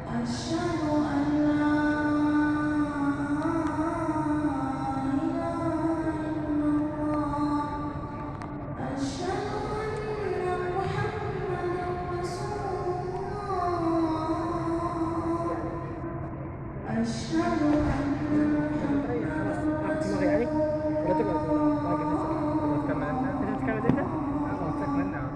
أشهد أن خلاص راحت محمدا دماغي يعني رسول ولا تقعد ولا باقي لسه؟ تبغى تكمل انت؟ تبغى تكمل انت؟ خلاص تكمل.